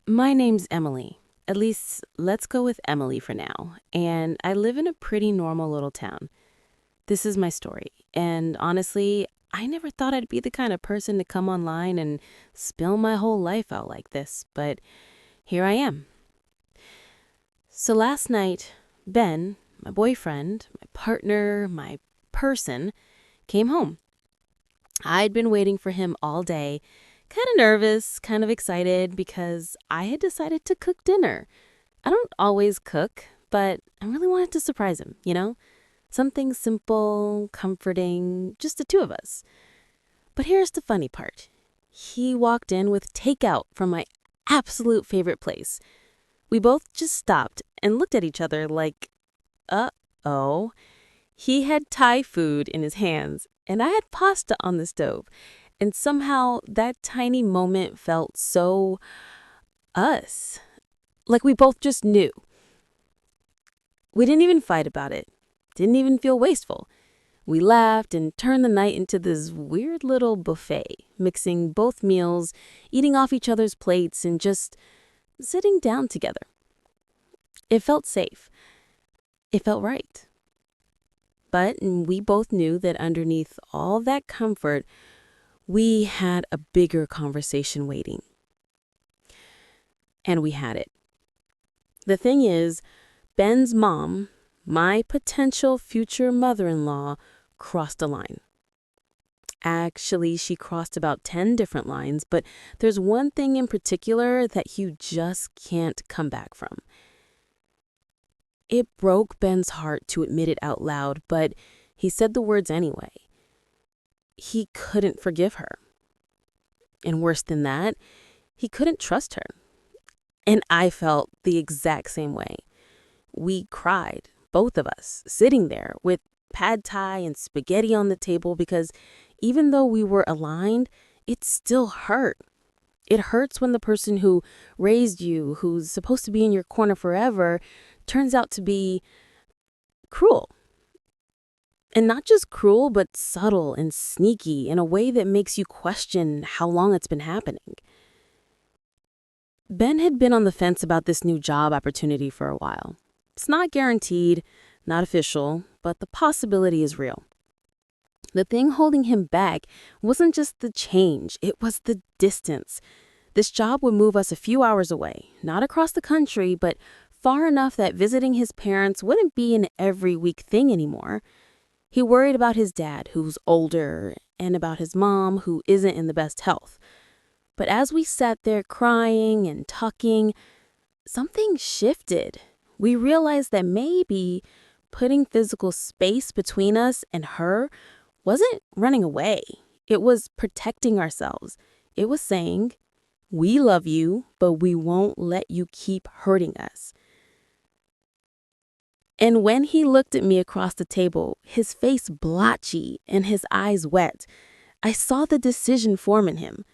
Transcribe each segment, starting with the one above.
My name's Emily. At least, let's go with Emily for now. And I live in a pretty normal little town. This is my story. And honestly, I never thought I'd be the kind of person to come online and spill my whole life out like this, but here I am. So last night, Ben, my boyfriend, my partner, my person, came home. I'd been waiting for him all day, kind of nervous, kind of excited because I had decided to cook dinner. I don't always cook, but I really wanted to surprise him. Something simple, comforting, just the two of us. But here's the funny part. He walked in with takeout from my absolute favorite place. We both just stopped and looked at each other like, uh-oh. He had Thai food in his hands, and I had pasta on the stove. And somehow that tiny moment felt so us. Like we both just knew. We didn't even fight about it. Didn't even feel wasteful. We laughed and turned the night into this weird little buffet, mixing both meals, eating off each other's plates, and just sitting down together. It felt safe. It felt right. But we both knew that underneath all that comfort, we had a bigger conversation waiting. And we had it. The thing is, Ben's mom, my potential future mother-in-law, crossed a line. Actually, she crossed about 10 different lines, but there's one thing in particular that you just can't come back from. It broke Ben's heart to admit it out loud, but he said the words anyway. He couldn't forgive her. And worse than that, he couldn't trust her. And I felt the exact same way. We cried, both of us, sitting there with pad thai and spaghetti on the table because even though we were aligned, it still hurt. It hurts when the person who raised you, who's supposed to be in your corner forever, turns out to be cruel. And not just cruel, but subtle and sneaky in a way that makes you question how long it's been happening. Ben had been on the fence about this new job opportunity for a while. It's not guaranteed, not official, but the possibility is real. The thing holding him back wasn't just the change, it was the distance. This job would move us a few hours away, not across the country, but far enough that visiting his parents wouldn't be an every week thing anymore. He worried about his dad, who's older, and about his mom, who isn't in the best health. But as we sat there crying and talking, something shifted. We realized that maybe putting physical space between us and her wasn't running away. It was protecting ourselves. It was saying, we love you, but we won't let you keep hurting us. And when he looked at me across the table, his face blotchy and his eyes wet, I saw the decision form in him.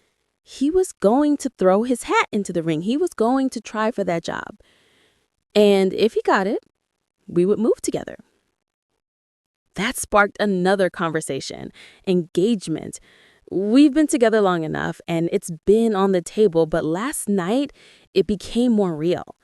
He was going to throw his hat into the ring. He was going to try for that job. And if he got it, we would move together. That sparked another conversation, engagement. We've been together long enough and it's been on the table, but last night it became more real.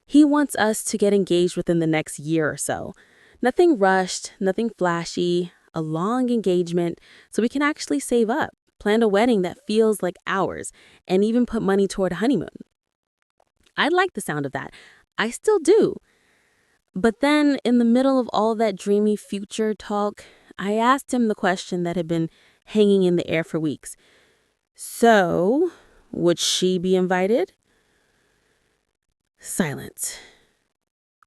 He wants us to get engaged within the next year or so. Nothing rushed, nothing flashy, a long engagement so we can actually save up, plan a wedding that feels like ours, and even put money toward a honeymoon. I like the sound of that. I still do. But then, in the middle of all that dreamy future talk, I asked him the question that had been hanging in the air for weeks. So, would she be invited? Silence.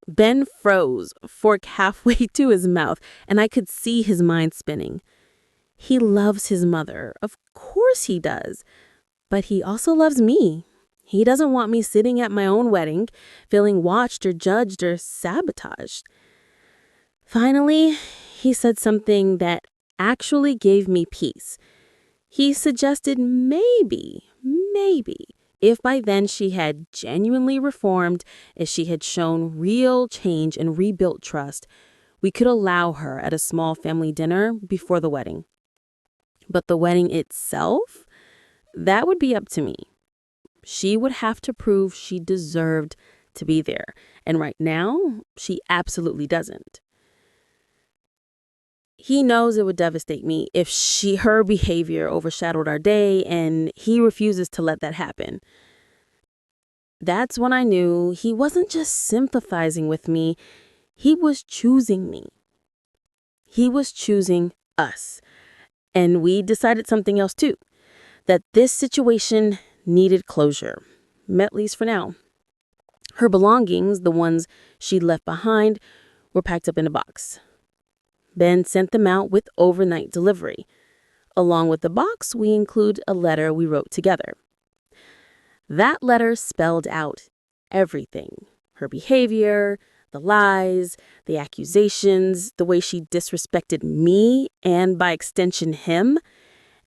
Ben froze, fork halfway to his mouth, and I could see his mind spinning. He loves his mother. Of course he does. But he also loves me. He doesn't want me sitting at my own wedding, feeling watched or judged or sabotaged. Finally, he said something that actually gave me peace. He suggested maybe, if by then she had genuinely reformed, if she had shown real change and rebuilt trust, we could allow her at a small family dinner before the wedding. But the wedding itself, that would be up to me. She would have to prove she deserved to be there. And right now, she absolutely doesn't. He knows it would devastate me if her behavior overshadowed our day, and he refuses to let that happen. That's when I knew he wasn't just sympathizing with me, he was choosing me. He was choosing us. And we decided something else too, that this situation needed closure, at least for now. Her belongings, the ones she'd left behind, were packed up in a box. Ben sent them out with overnight delivery. Along with the box, we include a letter we wrote together. That letter spelled out everything: her behavior, the lies, the accusations, the way she disrespected me and by extension him.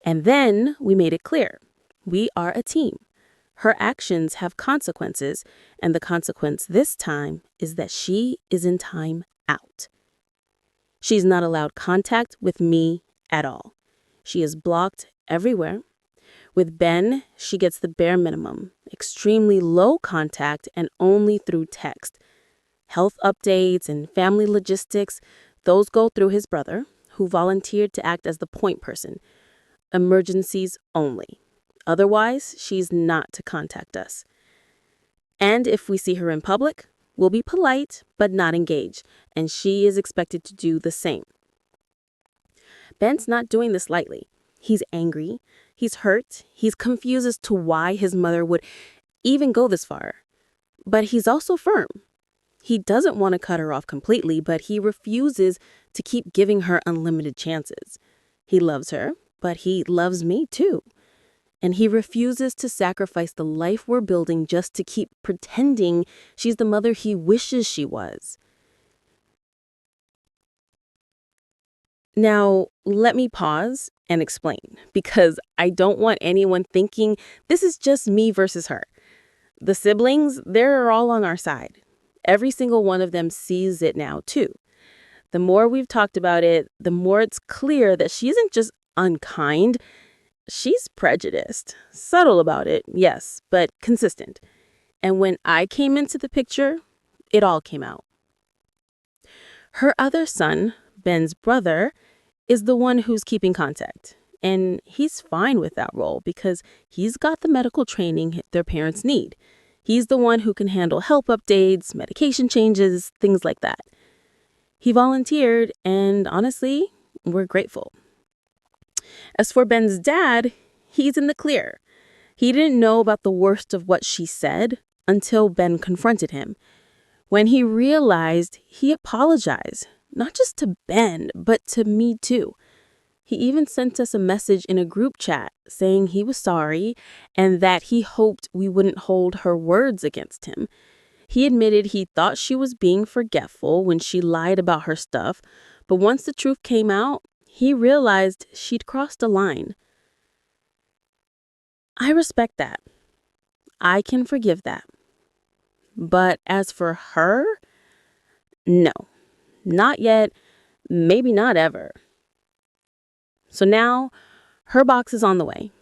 And then we made it clear. We are a team. Her actions have consequences, and the consequence this time is that she is in time out. She's not allowed contact with me at all. She is blocked everywhere. With Ben, she gets the bare minimum, extremely low contact and only through text. Health updates and family logistics, those go through his brother, who volunteered to act as the point person. Emergencies only. Otherwise, she's not to contact us. And if we see her in public, we'll be polite but not engage, and she is expected to do the same. Ben's not doing this lightly. He's angry, he's hurt, he's confused as to why his mother would even go this far. But he's also firm. He doesn't want to cut her off completely, but he refuses to keep giving her unlimited chances. He loves her, but he loves me too. And he refuses to sacrifice the life we're building just to keep pretending she's the mother he wishes she was. Now, let me pause and explain, because I don't want anyone thinking this is just me versus her. The siblings, they're all on our side. Every single one of them sees it now, too. The more we've talked about it, the more it's clear that she isn't just unkind. She's prejudiced. Subtle about it, yes, but consistent. And when I came into the picture, it all came out. Her other son, Ben's brother, is the one who's keeping contact. And he's fine with that role because he's got the medical training their parents need. He's the one who can handle health updates, medication changes, things like that. He volunteered, and honestly, we're grateful. As for Ben's dad, he's in the clear. He didn't know about the worst of what she said until Ben confronted him. When he realized, he apologized, not just to Ben, but to me too. He even sent us a message in a group chat saying he was sorry and that he hoped we wouldn't hold her words against him. He admitted he thought she was being forgetful when she lied about her stuff, but once the truth came out, he realized she'd crossed a line. I respect that. I can forgive that. But as for her, no, not yet, maybe not ever. So now, her box is on the way.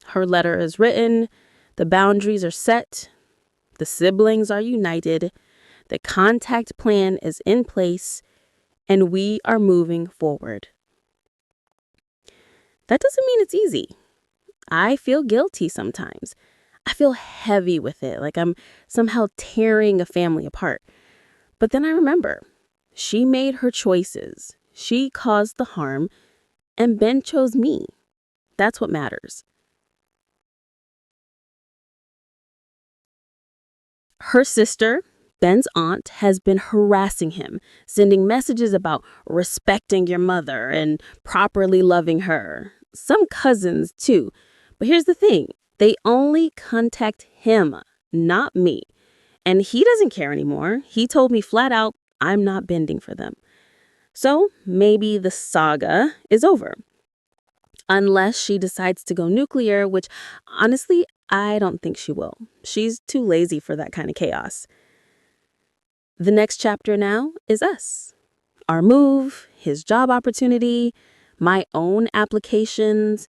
Her letter is written, the boundaries are set, the siblings are united, the contact plan is in place, and we are moving forward. That doesn't mean it's easy. I feel guilty sometimes. I feel heavy with it, like I'm somehow tearing a family apart. But then I remember, she made her choices. She caused the harm, and Ben chose me. That's what matters. Her sister, Ben's aunt, has been harassing him, sending messages about respecting your mother and properly loving her. Some cousins, too. But here's the thing. They only contact him, not me. And he doesn't care anymore. He told me flat out, I'm not bending for them. So maybe the saga is over. Unless she decides to go nuclear, which honestly, I don't think she will. She's too lazy for that kind of chaos. The next chapter now is us. Our move, his job opportunity, my own applications.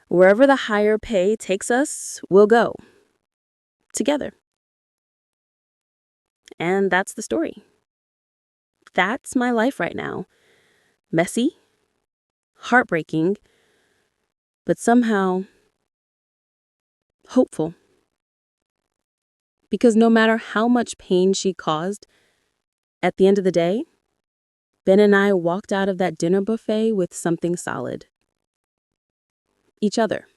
Wherever the higher pay takes us, we'll go. together. And that's the story. That's my life right now. Messy, heartbreaking, but somehow hopeful. Because no matter how much pain she caused, at the end of the day, Ben and I walked out of that dinner buffet with something solid. Each other.